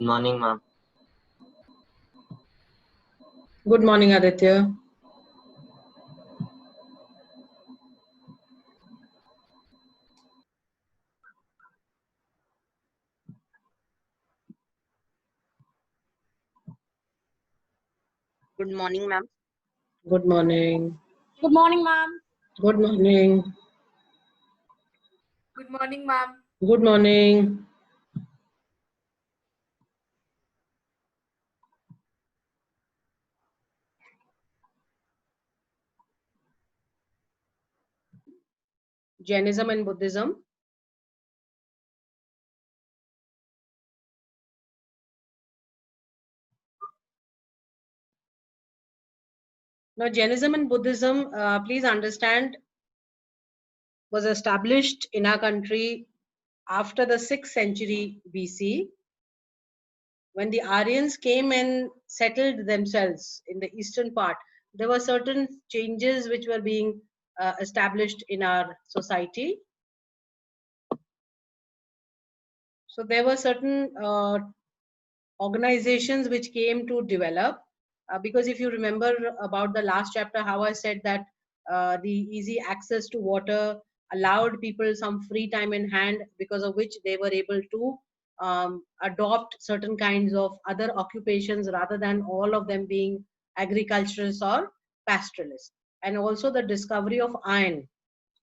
Morning, ma'am. Good morning, Aditya. Good morning, ma'am. Good morning. Good morning, ma'am. Good morning. Good morning, ma'am. Good morning. Jainism and Buddhism. Now, Jainism and Buddhism, please understand, was established in our country after the 6th century BC, when the Aryans came and settled themselves in the eastern part. There were certain changes which were being established in our society. So there were certain organizations which came to develop, because if you remember about the last chapter, how I said that the easy access to water allowed people some free time in hand, because of which they were able to adopt certain kinds of other occupations rather than all of them being agriculturists or pastoralists. And also the discovery of iron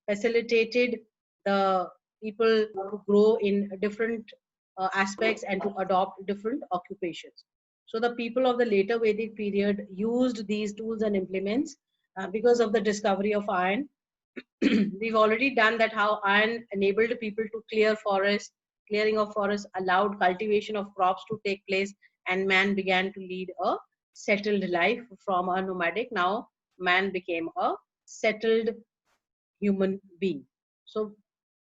facilitated the people to grow in different aspects and to adopt different occupations. So the people of the later Vedic period used these tools and implements because of the discovery of iron. We've already done that, how iron enabled people to clear forests. Clearing of forests allowed cultivation of crops to take place, and man began to lead a settled life from a nomadic. Now man became a settled human being. So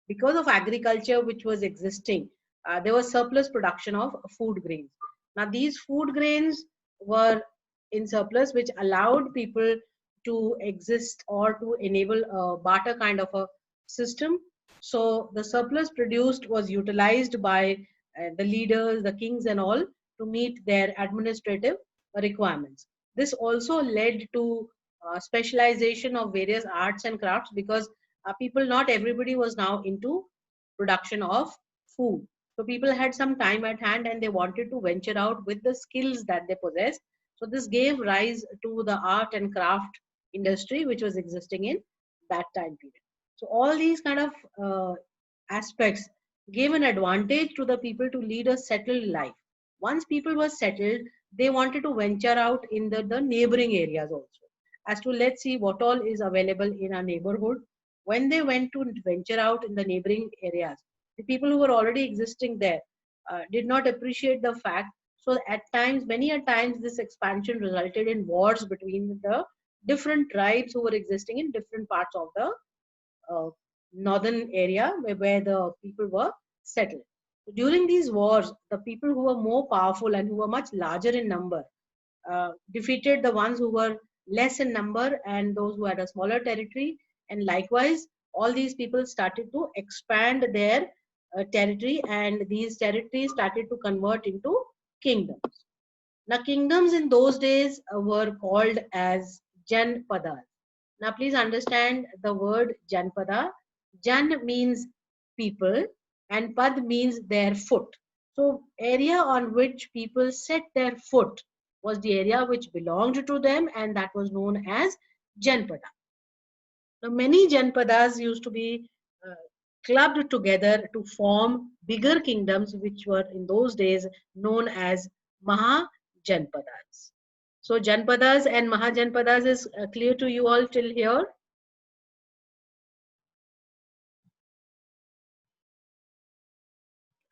because of agriculture which was existing, there was surplus production of food grains. Now these food grains were in surplus, which allowed people to exist or to enable a barter kind of a system. So the surplus produced was utilized by the leaders, the kings and all, to meet their administrative requirements. This also led to specialization of various arts and crafts, because people, not everybody was now into production of food. So people had some time at hand and they wanted to venture out with the skills that they possessed. So this gave rise to the art and craft industry which was existing in that time period. So all these kind of aspects gave an advantage to the people to lead a settled life. Once people were settled, they wanted to venture out in the neighboring areas also, as to let's see what all is available in our neighborhood. When they went to venture out in the neighboring areas, the people who were already existing there did not appreciate the fact. So at times, many a times, this expansion resulted in wars between the different tribes who were existing in different parts of the uh, northern area where the people were settled. During these wars, the people who were more powerful and who were much larger in number defeated the ones who were less in number and those who had a smaller territory. And likewise, all these people started to expand their territory, and these territories started to convert into kingdoms. Now, kingdoms in those days were called as Janpadas. Now, please understand the word Janpada. Jan means people, and Pad means their foot. So, area on which people set their foot was the area which belonged to them, and that was known as Janpada. Now, many Janpadas used to be uh, clubbed together to form bigger kingdoms, which were in those days known as Mahajanpadas. So, Janpadas and Mahajanpadas is clear to you all till here?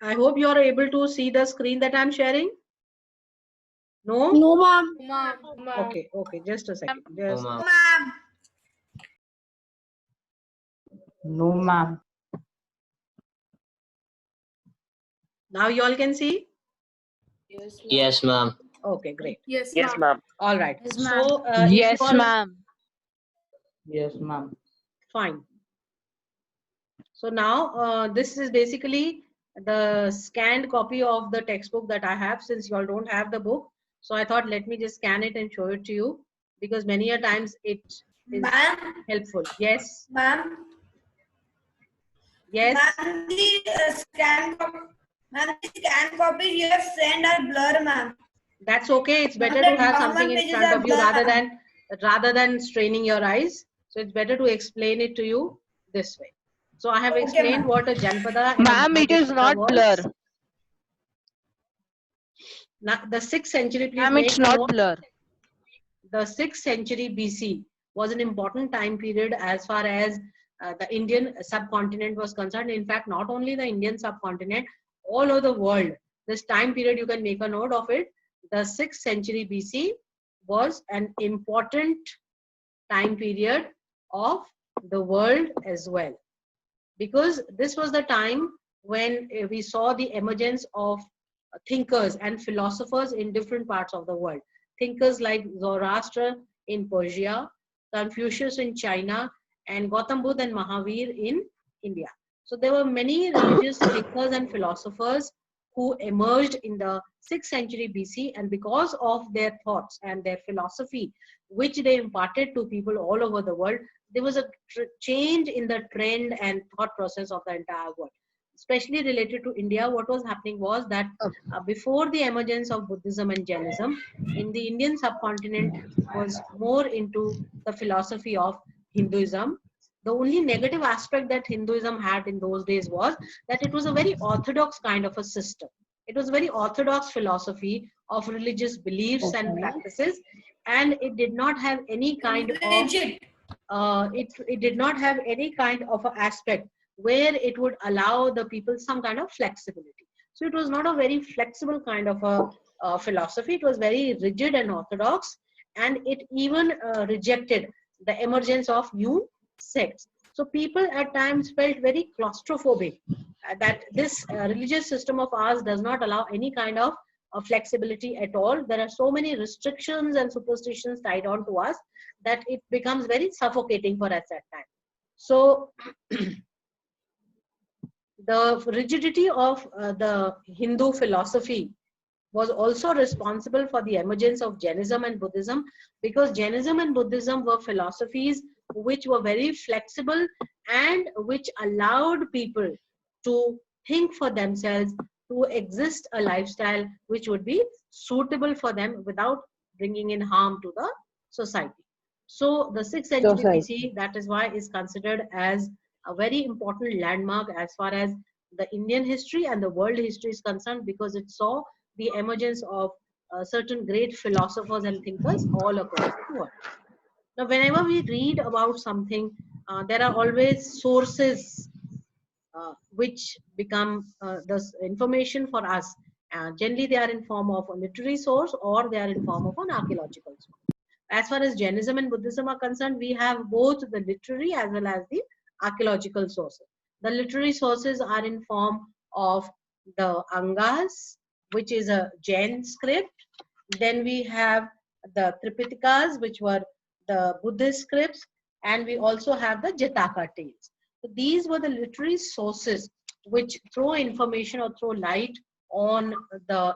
I hope you are able to see the screen that I'm sharing. No? No, ma'am. Okay, okay, just a second. Just ma'am. No, ma'am. now you all can see? Yes, ma'am. Okay, great. Yes, Yes, ma'am. ma'am. All right. Yes, So, Yes, if you all, ma'am. Yes, ma'am. fine. So now this is basically the scanned copy of the textbook that I have, since you all don't have the book. So I thought, let me just scan it and show it to you, because many a times it is Ma'am, helpful. Yes, ma'am, yes. ma'am, the scan copy you have sent are blur, ma'am. That's okay. It's better Ma'am, to have the something normal in pages front are of you blur. rather than straining your eyes. So it's better to explain it to you this way. So I have Okay, explained ma'am. what a Janpada and a Ma'am, it is Mahajanpada not blur. was. Now, the 6th century, please Ma'am, it's make not note. blur. The 6th century BC was an important time period as far as the Indian subcontinent was concerned. In fact, not only the Indian subcontinent, all over the world. This time period, you can make a note of it. The 6th century BC was an important time period of the world as well, because this was the time when we saw the emergence of thinkers and philosophers in different parts of the world. Thinkers like Zoroaster in Persia, Confucius in China, and Gautam Buddha and Mahavir in India. So there were many religious thinkers and philosophers who emerged in the 6th century BC, and because of their thoughts and their philosophy, which they imparted to people all over the world, there was a change in the trend and thought process of the entire world. Especially related to India, what was happening was that before the emergence of Buddhism and Jainism, in the Indian subcontinent was more into the philosophy of Hinduism. The only negative aspect that Hinduism had in those days was that it was a very orthodox kind of a system. It was a very orthodox philosophy of religious beliefs and practices, and it did not have any kind of it did not have any kind of an aspect where it would allow the people some kind of flexibility. So it was not a very flexible kind of a philosophy. It was very rigid and orthodox, and it even rejected the emergence of new sects. So people at times felt very claustrophobic that this religious system of ours does not allow any kind of flexibility at all. There are so many restrictions and superstitions tied on to us that it becomes very suffocating for us at times. So the rigidity of the Hindu philosophy was also responsible for the emergence of Jainism and Buddhism, because Jainism and Buddhism were philosophies which were very flexible and which allowed people to think for themselves, to exist a lifestyle which would be suitable for them without bringing in harm to the society. So the 6th century BC, that is why is considered as a very important landmark as far as the Indian history and the world history is concerned, because it saw the emergence of certain great philosophers and thinkers all across the world. Now, whenever we read about something, there are always sources which become the information for us. Generally, they are in form of a literary source or they are in form of an archaeological source. As far as Jainism and Buddhism are concerned, we have both the literary as well as the archaeological sources. The literary sources are in form of the Angas, which is a Jain script. Then we have the Tripitakas, which were the Buddhist scripts, and we also have the Jataka tales. So these were the literary sources which throw information or throw light on the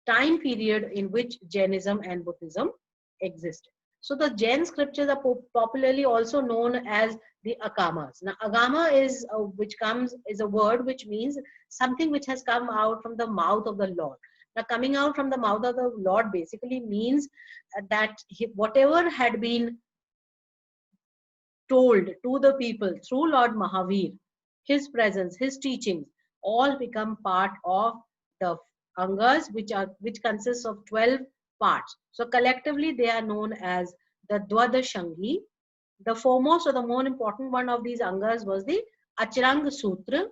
time period in which Jainism and Buddhism existed. So the Jain scriptures are popularly also known as the Agamas. Now, Agama is is a word which means something which has come out from the mouth of the Lord. Now, coming out from the mouth of the Lord basically means that whatever had been told to the people through Lord Mahavir, his presence, his teachings, all become part of the Angas, which consists of 12 parts. So collectively, they are known as the Dwadashangi. The foremost or the more important one of these Angas was the Acharang Sutra.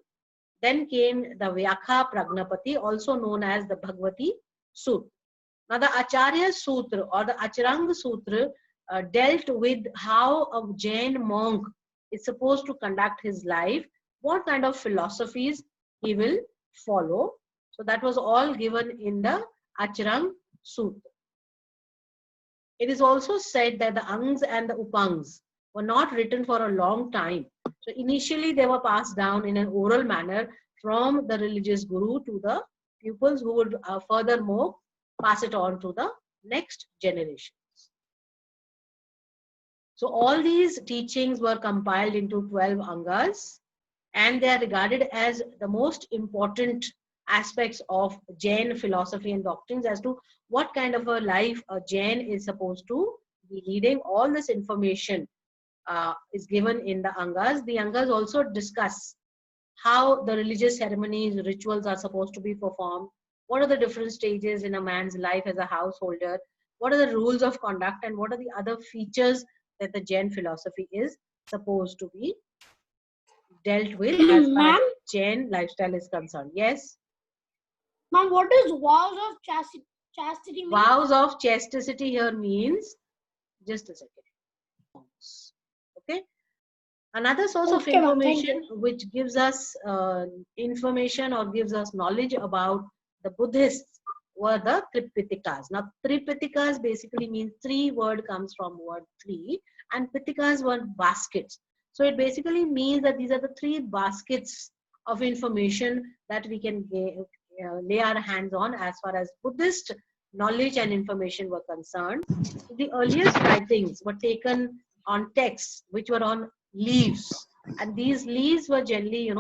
Then came the Vyakha Pragnapati, also known as the Bhagavati Sutra. Now, the Acharya Sutra or the Acharang Sutra dealt with how a Jain monk is supposed to conduct his life, what kind of philosophies he will follow. So that was all given in the Acharang Sutra. It is also said that the Angs and the Upangs were not written for a long time. So initially they were passed down in an oral manner from the religious guru to the pupils, who would furthermore pass it on to the next generations. So all these teachings were compiled into 12 angas, and they are regarded as the most important aspects of Jain philosophy and doctrines as to what kind of a life a Jain is supposed to be leading. All this information is given in the angas. The angas also discuss how the religious ceremonies, rituals are supposed to be performed, what are the different stages in a man's life as a householder, what are the rules of conduct, and what are the other features that the Jain philosophy is supposed to be dealt with as far as Jain lifestyle is concerned. Yes? Ma'am, what is vows of chastity mean? Vows of chastity here means, just a second. Okay. Another source of Okay, ma'am, thank information which gives us information or gives us knowledge about the Buddhists were the Tripitikas. Now, Tripitikas basically means 3 word comes from word 3, and Pitikas were baskets. So it basically means that these are the 3 baskets of information that we can lay our hands on as far as Buddhist knowledge and information were concerned. The earliest writings were taken on texts which were on leaves, and these leaves were generally,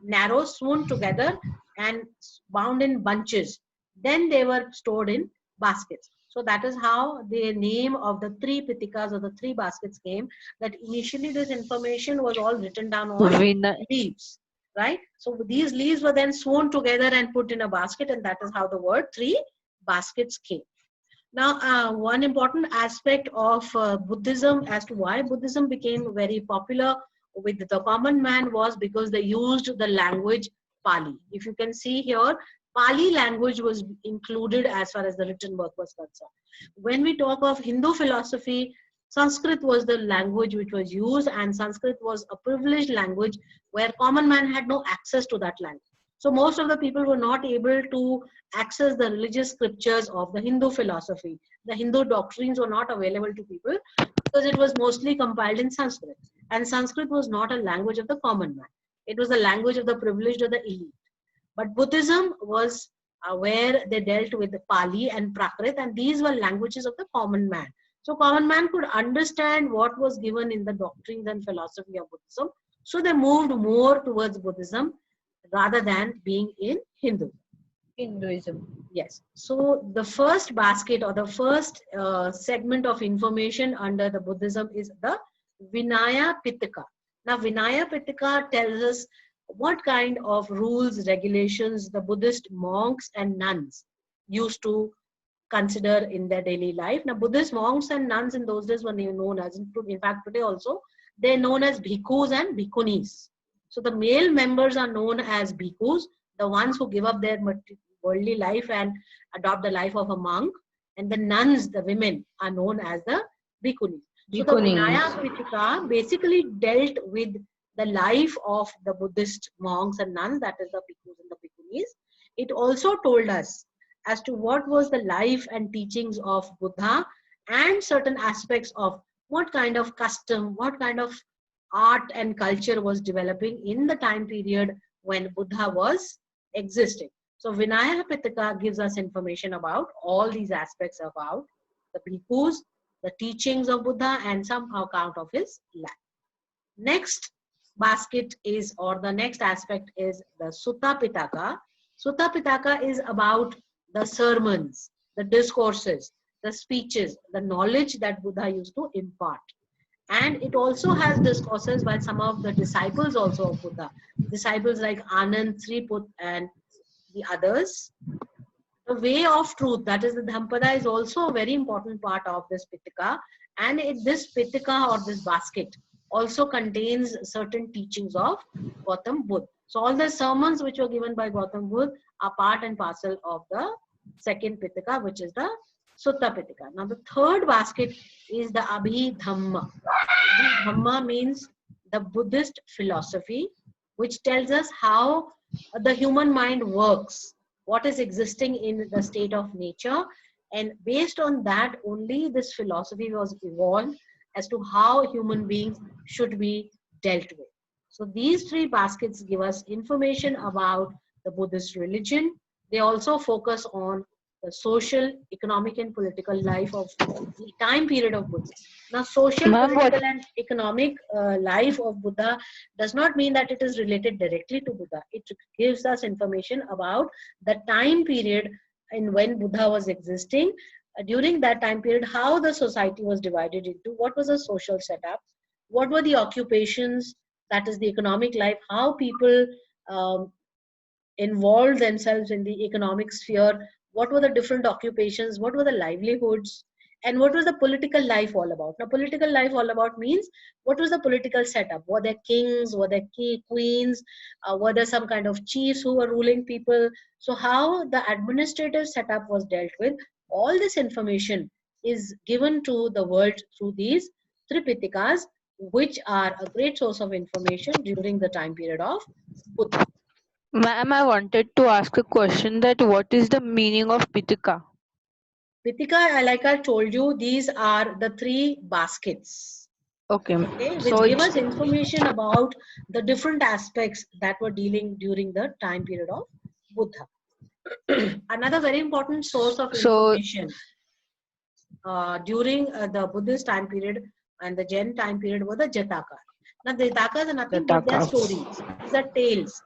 narrow, sewn together and bound in bunches. Then they were stored in baskets. So that is how the name of the 3 pitikas or the 3 baskets came, that initially this information was all written down on leaves, right? So these leaves were then sewn together and put in a basket, and that is how the word 3 baskets came. Now, one important aspect of Buddhism as to why Buddhism became very popular with the common man was because they used the language Pali. If you can see here, Pali language was included as far as the written work was concerned. When we talk of Hindu philosophy, Sanskrit was the language which was used, and Sanskrit was a privileged language where common man had no access to that language. So most of the people were not able to access the religious scriptures of the Hindu philosophy. The Hindu doctrines were not available to people because it was mostly compiled in Sanskrit. And Sanskrit was not a language of the common man. It was the language of the privileged or the elite. But Buddhism was where they dealt with the Pali and Prakrit, and these were languages of the common man. So common man could understand what was given in the doctrines and philosophy of Buddhism. So they moved more towards Buddhism rather than being in Hinduism. Yes. So the first basket or the first segment of information under the Buddhism is the Vinaya Pitaka. Now, Vinaya Pitaka tells us what kind of rules, regulations the Buddhist monks and nuns used to consider in their daily life. Now, Buddhist monks and nuns in those days were known as, in fact, today also, they're known as bhikkhus and bhikkhunis. So the male members are known as bhikkhus, the ones who give up their worldly life and adopt the life of a monk. And the nuns, the women, are known as the bhikkhunis. So the Vinaya Pitaka basically dealt with the life of the Buddhist monks and nuns, that is the bhikkhus and the bhikkhunis. It also told us as to what was the life and teachings of Buddha and certain aspects of what kind of custom, what kind of art and culture was developing in the time period when Buddha was existing. So Vinaya Pitaka gives us information about all these aspects about the bhikkhus, the teachings of Buddha, and some account of his life. Next basket is, or the next aspect is the Sutta Pitaka. Sutta Pitaka is about the sermons, the discourses, the speeches, the knowledge that Buddha used to impart. And it also has discourses by some of the disciples also of Buddha. Disciples like Anand, Sriput, and the others. The way of truth, that is the Dhampada, is also a very important part of this Pitaka. And this Pitaka or this basket also contains certain teachings of Gautam Buddha. So all the sermons which were given by Gautam Buddha are part and parcel of the second Pitaka, which is the Sutta Pitaka. Now the third basket is the Abhidhamma. Abhidhamma means the Buddhist philosophy, which tells us how the human mind works, what is existing in the state of nature, and based on that only this philosophy was evolved as to how human beings should be dealt with. So these three baskets give us information about the Buddhist religion. They also focus on the social, economic, and political life of the time period of Buddha. Now, social, Ma'am, political, and economic life of Buddha does not mean that it is related directly to Buddha. It gives us information about the time period in when Buddha was existing. During that time period, how the society was divided into, what was the social setup, what were the occupations, that is the economic life, how people involved themselves in the economic sphere, what were the different occupations, what were the livelihoods, and what was the political life all about. Now, political life all about means, what was the political setup? Were there kings, were there queens, were there some kind of chiefs who were ruling people? So how the administrative setup was dealt with, all this information is given to the world through these Tripitakas, which are a great source of information during the time period of Buddha. Ma'am, I wanted to ask a question that what is the meaning of Pitaka? Pitaka, like I told you, these are the three baskets, Okay. okay, which So give it's us information about the different aspects that were dealing during the time period of Buddha. Another very important source of so information during the Buddhist time period and the Jain time period were the Jatakas. Now, the Jatakas are nothing but their Jatakas. stories. These are tales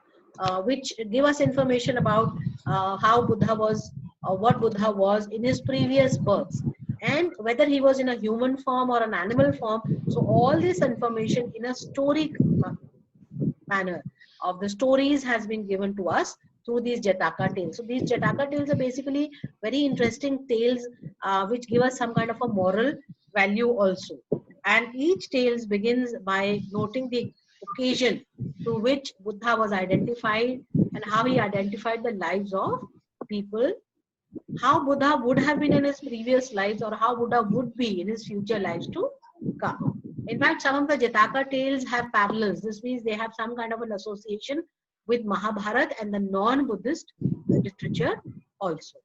which give us information about how Buddha was, what Buddha was in his previous births, and whether he was in a human form or an animal form. So all this information in a story manner of the stories has been given to us through these Jataka tales. So these Jataka tales are basically very interesting tales which give us some kind of a moral value also. And each tale begins by noting the occasion to which Buddha was identified and how he identified the lives of people, how Buddha would have been in his previous lives or how Buddha would be in his future lives to come. In fact, some of the Jataka tales have parallels. This means they have some kind of an association with Mahabharata and the non-Buddhist literature also.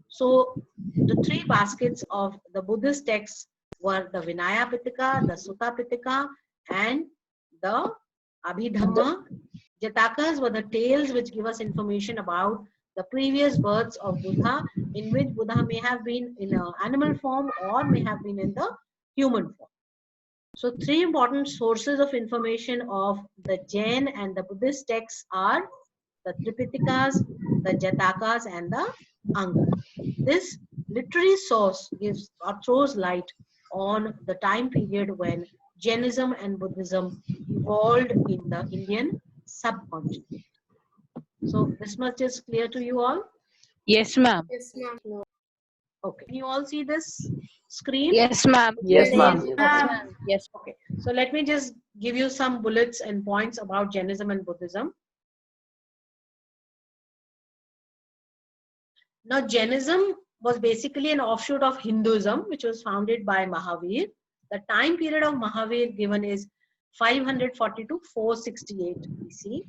So the three baskets of the Buddhist texts were the Vinaya Pitaka, the Sutta Pitaka, and the Abhidhamma. Jatakas were the tales which give us information about the previous births of Buddha, in which Buddha may have been in an animal form or may have been in the human form. So three important sources of information of the Jain and the Buddhist texts are the Tripitakas, the Jatakas, and the Angas. This literary source gives or throws light on the time period when Jainism and Buddhism evolved in the Indian subcontinent. So this much is clear to you all? yes, ma'am. Yes, ma'am. Okay. Can you all see this screen? Yes, ma'am. Yes, ma'am. Yes. Okay. So let me just give you some bullets and points about Jainism and Buddhism. Now, Jainism was basically an offshoot of Hinduism, which was founded by Mahavir. The time period of Mahavir given is 540 to 468 BC.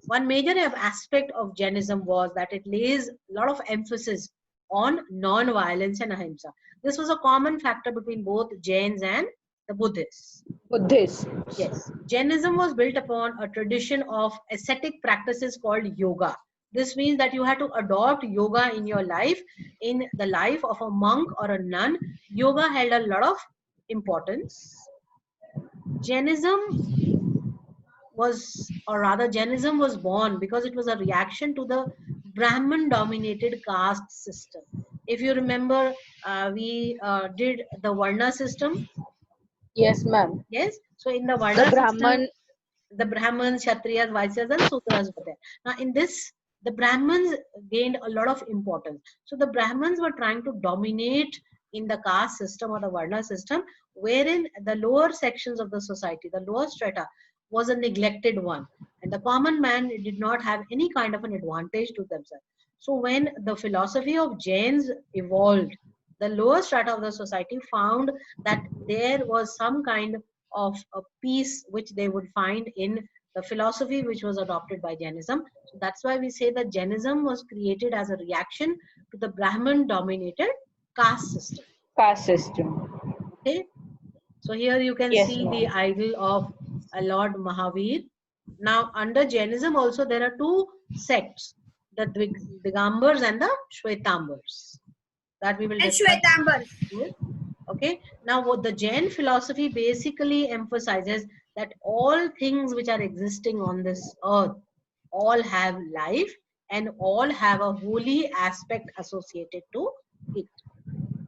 One major aspect of Jainism was that it lays a lot of emphasis on non-violence and ahimsa. This was a common factor between both Jains and the Buddhists. Buddhist. Yes, Jainism was built upon a tradition of ascetic practices called yoga. This means that you had to adopt yoga in your life, in the life of a monk or a nun. Yoga held a lot of importance. Jainism was born because it was a reaction to the Brahmin dominated caste system. If you remember, we did the Varna system. Yes, ma'am. Yes, so in the Varna The system, Brahman. the Brahmins, Kshatriyas, Vaisyas, and Sudras were there. Now, in this, the Brahmins gained a lot of importance. So, the Brahmins were trying to dominate in the caste system or the Varna system, wherein the lower sections of the society, the lower strata, was a neglected one. And the common man did not have any kind of an advantage to themselves. So, when the philosophy of Jains evolved, the lower strata of the society found that there was some kind of a peace which they would find in the philosophy which was adopted by Jainism. So that's why we say that Jainism was created as a reaction to the Brahmin dominated caste system. Caste system. Okay, so here you can Yes, see ma'am. the idol of Lord Mahavir. Now, under Jainism also there are two sects, the Digambars and the Shvetambars. That we will And discuss. Shwetambar. Okay. Now, what the Jain philosophy basically emphasizes that all things which are existing on this earth all have life and all have a holy aspect associated to it.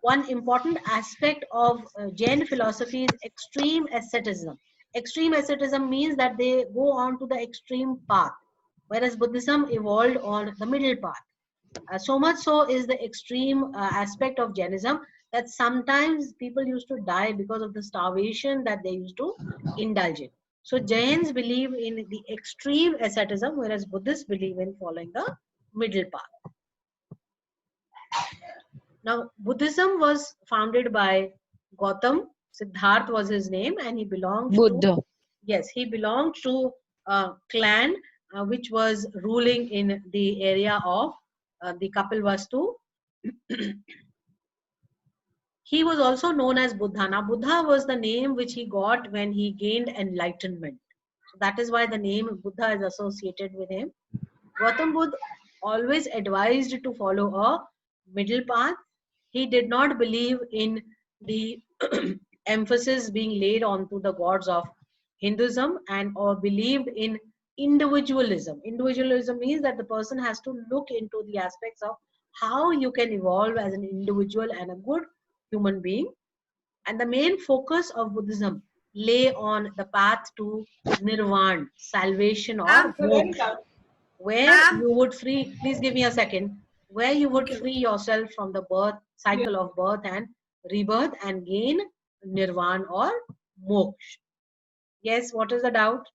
One important aspect of Jain philosophy is extreme asceticism. Extreme asceticism means that they go on to the extreme path, whereas Buddhism evolved on the middle path. So much so is the extreme aspect of Jainism that sometimes people used to die because of the starvation that they used to indulge in. So Jains believe in the extreme asceticism, whereas Buddhists believe in following the middle path. Now, Buddhism was founded by Gautam. Siddharth was his name, and he belonged Buddha. to, yes, he belonged to a clan which was ruling in the area of the Kapilvastu. He was also known as Buddha. Now, Buddha was the name which he got when he gained enlightenment. So that is why the name Buddha is associated with him. Gautam Buddha always advised to follow a middle path. He did not believe in the emphasis being laid onto the gods of Hinduism and or believed in individualism. Individualism means that the person has to look into the aspects of how you can evolve as an individual and a good human being. And the main focus of Buddhism lay on the path to nirvana, salvation or moksha, where you would free, please give me a second, where you would free yourself from the birth cycle of birth and rebirth and gain nirvana or moksha. Yes, what is the doubt?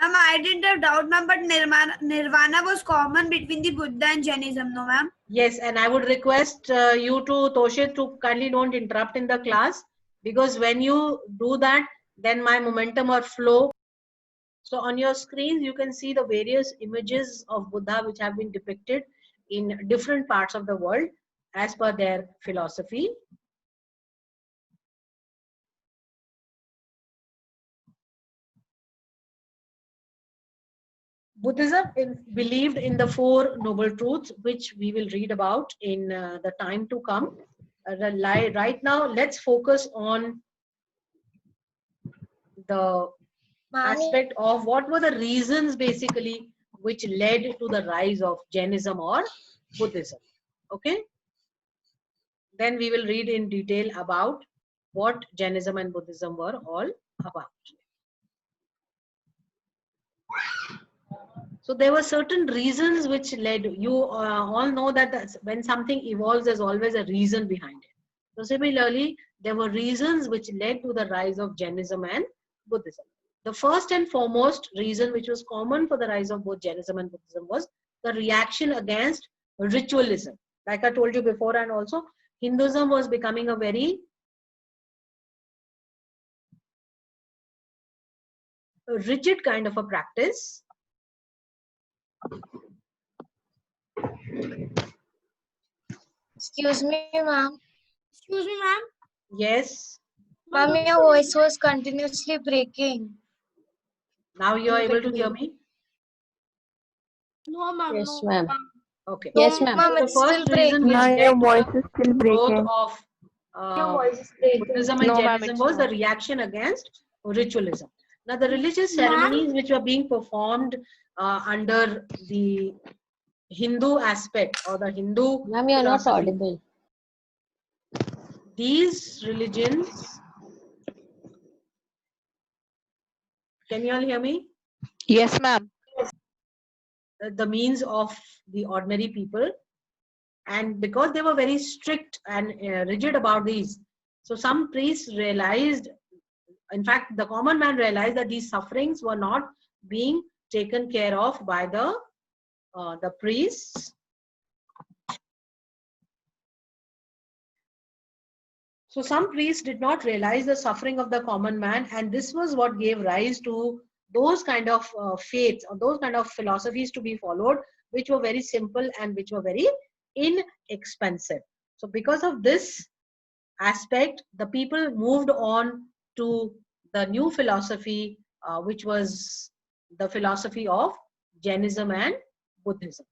Ma'am, I didn't have doubt, ma'am, but Nirvana was common between the Buddha and Jainism, no, ma'am? Yes, and I would request you to, Toshit, to kindly don't interrupt in the class, because when you do that, then my momentum or flow. So on your screens, you can see the various images of Buddha which have been depicted in different parts of the world as per their philosophy. Buddhism believed in the Four Noble Truths, which we will read about in the time to come. Right now, let's focus on the aspect of what were the reasons basically which led to the rise of Jainism or Buddhism. Okay? Then we will read in detail about what Jainism and Buddhism were all about. So there were certain reasons which led, you all know that when something evolves, there's always a reason behind it. So similarly, there were reasons which led to the rise of Jainism and Buddhism. The first and foremost reason which was common for the rise of both Jainism and Buddhism was the reaction against ritualism. Like I told you before, and also Hinduism was becoming a very rigid kind of a practice. Excuse me, ma'am. Excuse me, ma'am. Yes. Ma'am, your voice was continuously breaking. Now you are able to hear me? No, ma'am. Yes, no, ma'am. Okay. Yes, ma'am. Ma'am, The it's still first reason breaking. which Now led your to voice the is still growth breaking. of Your voice is breaking. Buddhism and No, ma'am, Jainism it's was the not. reaction against ritualism. Now, the religious Ma'am? ceremonies which were being performed under the Hindu aspect or the Hindu Ma'am, you are not philosophy, audible. these religions, can you all hear me? Yes, ma'am. The means of the ordinary people, and because they were very strict and rigid about these, so some priests realized, in fact the common man realized, that these sufferings were not being taken care of by the priests. So some priests did not realize the suffering of the common man, and this was what gave rise to those kind of faiths or those kind of philosophies to be followed, which were very simple and which were very inexpensive. So because of this aspect, the people moved on to the new philosophy, which was the philosophy of Jainism and Buddhism.